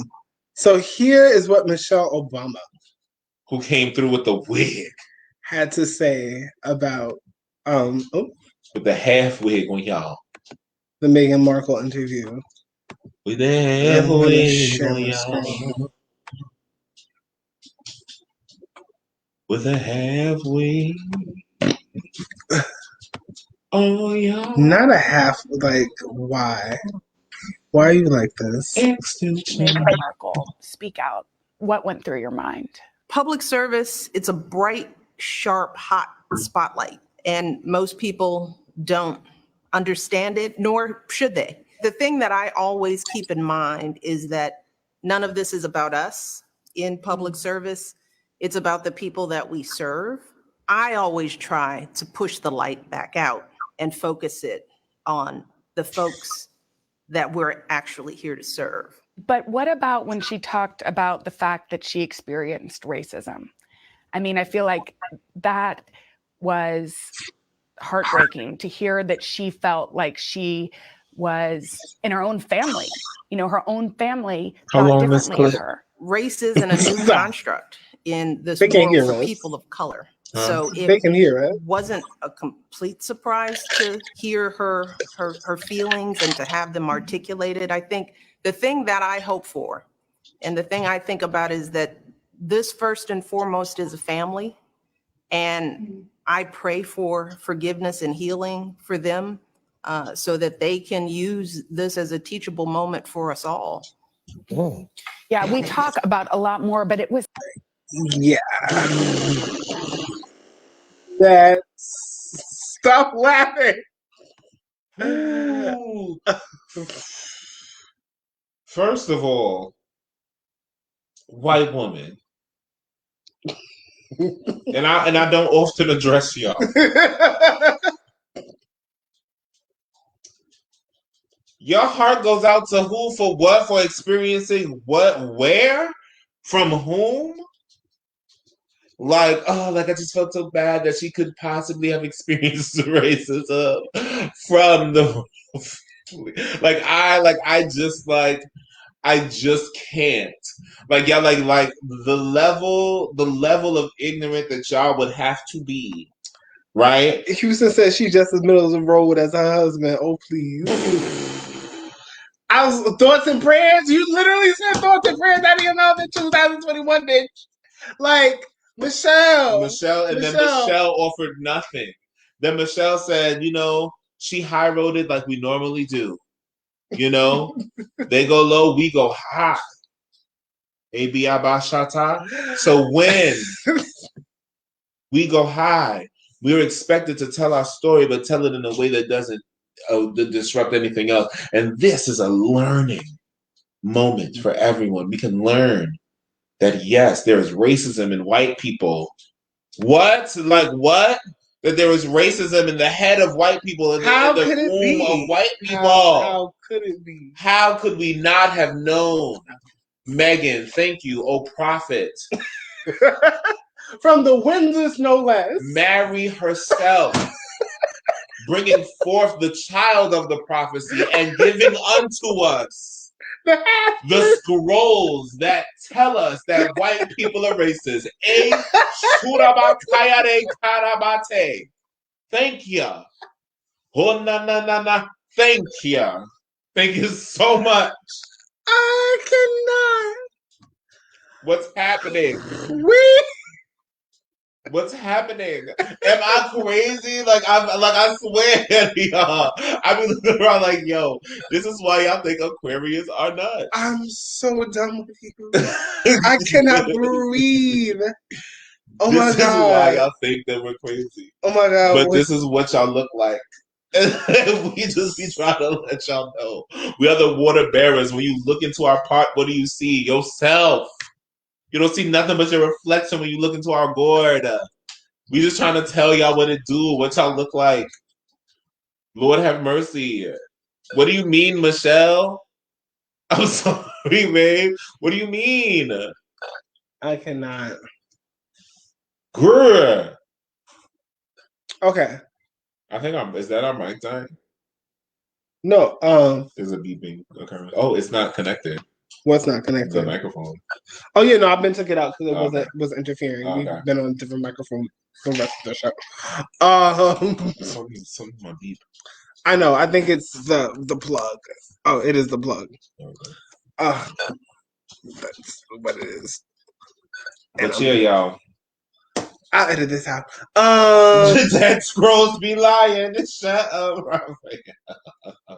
So here is what Michelle Obama, who came through with the wig, had to say about with the half wig on y'all. The Meghan Markle interview. With the half wig on y'all. With a half wig. Oh yeah. Not a half. Like, why? Why are you like this? Meghan Markle, speak out. What went through your mind? Public service, it's a bright, sharp, hot spotlight, and most people don't understand it, nor should they. The thing that I always keep in mind is that none of this is about us in public service. It's about the people that we serve. I always try to push the light back out and focus it on the folks that we're actually here to serve. But what about when she talked about the fact that she experienced racism? I mean, I feel like that was heartbreaking to hear that she felt like she was in her own family. You know, her own family thought differently of her. Race isn't a new construct in this world for people of color. So it wasn't a complete surprise to hear her feelings and to have them articulated. I think the thing that I hope for and the thing I think about is that this first and foremost is a family. And I pray for forgiveness and healing for them so that they can use this as a teachable moment for us all. Yeah, we talk about a lot more, but it was. Yeah. Stop laughing. First of all, white woman. and I don't often address y'all. Your heart goes out to who for what, for experiencing what, where, from whom? Like, oh, like I just felt so bad that she could possibly have experienced racism from the I just can't. Like y'all like the level of ignorant that y'all would have to be. Right? Houston says she just as middle of the road as her husband. Oh please. I was thoughts and prayers. You literally said thoughts and prayers out of your mouth in 2021, bitch. Like Michelle, then Michelle offered nothing. Then Michelle said, you know, she high roaded like we normally do. You know, they go low, we go high. Abiyabashata. So when we go high, we're expected to tell our story, but tell it in a way that doesn't disrupt anything else. And this is a learning moment for everyone. We can learn that, yes, there is racism in white people. What? Like what? That there was racism in the head of white people, in the womb of white people. How could it be? How could we not have known? Meghan, thank you, oh prophet. From the Windsors, no less. Mary herself, bringing forth the child of the prophecy and giving unto us the scrolls that tell us that white people are racist. Thank you. Oh, na. Thank you. Thank you so much. I cannot. What's happening? What's happening? Am I crazy? I swear, y'all. I be looking around like, yo, this is why y'all think Aquarius are nuts. I'm so done with you. I cannot breathe. Oh my God. This is why y'all think that we're crazy. Oh my God. But this is what y'all look like. We just be trying to let y'all know. We are the water bearers. When you look into our pot, what do you see? Yourself. You don't see nothing but your reflection when you look into our gourd. We just trying to tell y'all what it do, what y'all look like. Lord have mercy. What do you mean, Michelle? I'm sorry, babe. What do you mean? I cannot. Grr. Okay. I think is that our mic time? No, There's a beeping occurring. Oh, it's not connected. What's not connected? The microphone. Oh yeah, no, I've been took it out because it was interfering. Okay. We've been on a different microphone for the rest of the show. Something my beep. I know. I think it's the plug. Oh, it is the plug. Okay. That's what it is. But yeah, y'all. I'll edit this out. That scrolls be lying. Shut up, Robert.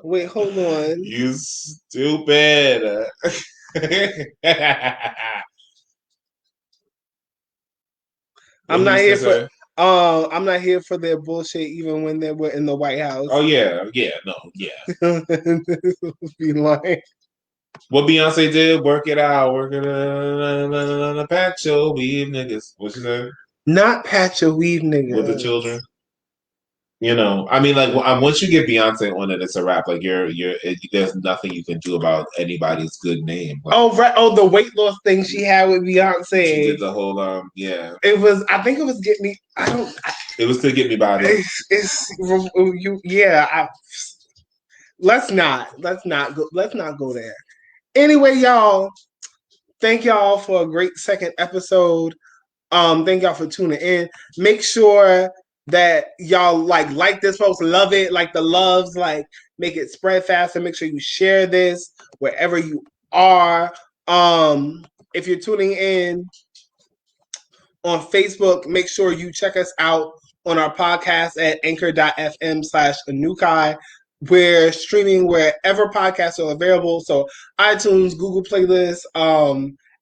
Wait, hold on. You stupid. I'm not here for. I'm not here for their bullshit, even when they were in the White House. Oh yeah. Be lying. What Beyonce did, work it out, patch your weave niggas. What she said? Not patch your weave niggas. With the children. You know, I mean, like once you get Beyonce on it, it's a wrap. Like there's nothing you can do about anybody's good name. Like, oh right, the weight loss thing she had with Beyonce. She did the whole yeah. It was. I think it was Get Me. It was to Get Me By. Let's not go there. Anyway, y'all, thank y'all for a great second episode. Thank y'all for tuning in. Make sure that y'all like this post, love it, like the loves, like make it spread faster. Make sure you share this wherever you are. If you're tuning in on Facebook, make sure you check us out on our podcast at aNvKai. We're streaming wherever podcasts are available. So iTunes, Google Playlists,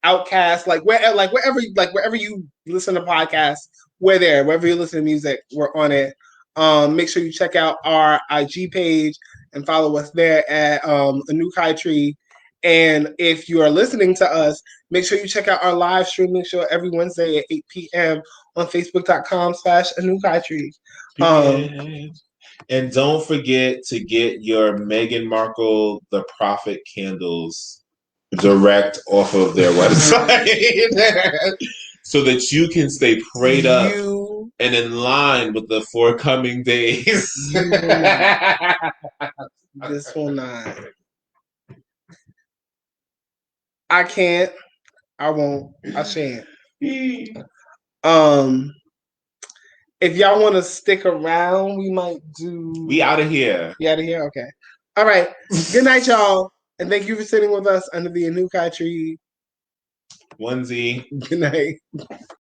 Outcast, wherever you listen to podcasts, we're there. Wherever you listen to music, we're on it. Make sure you check out our IG page and follow us there at aNvKai Tree. And if you are listening to us, make sure you check out our live streaming show every Wednesday at 8 p.m. on Facebook.com/aNvKai Tree. And don't forget to get your Meghan Markle The Prophet candles direct off of their website so that you can stay prayed up and in line with the forthcoming days. This will not. I can't. I won't. I shan't. If y'all want to stick around, we might do. We out of here. We out of here? Okay. All right. Good night, y'all. And thank you for sitting with us under the aNvKai tree. Onesie. Good night.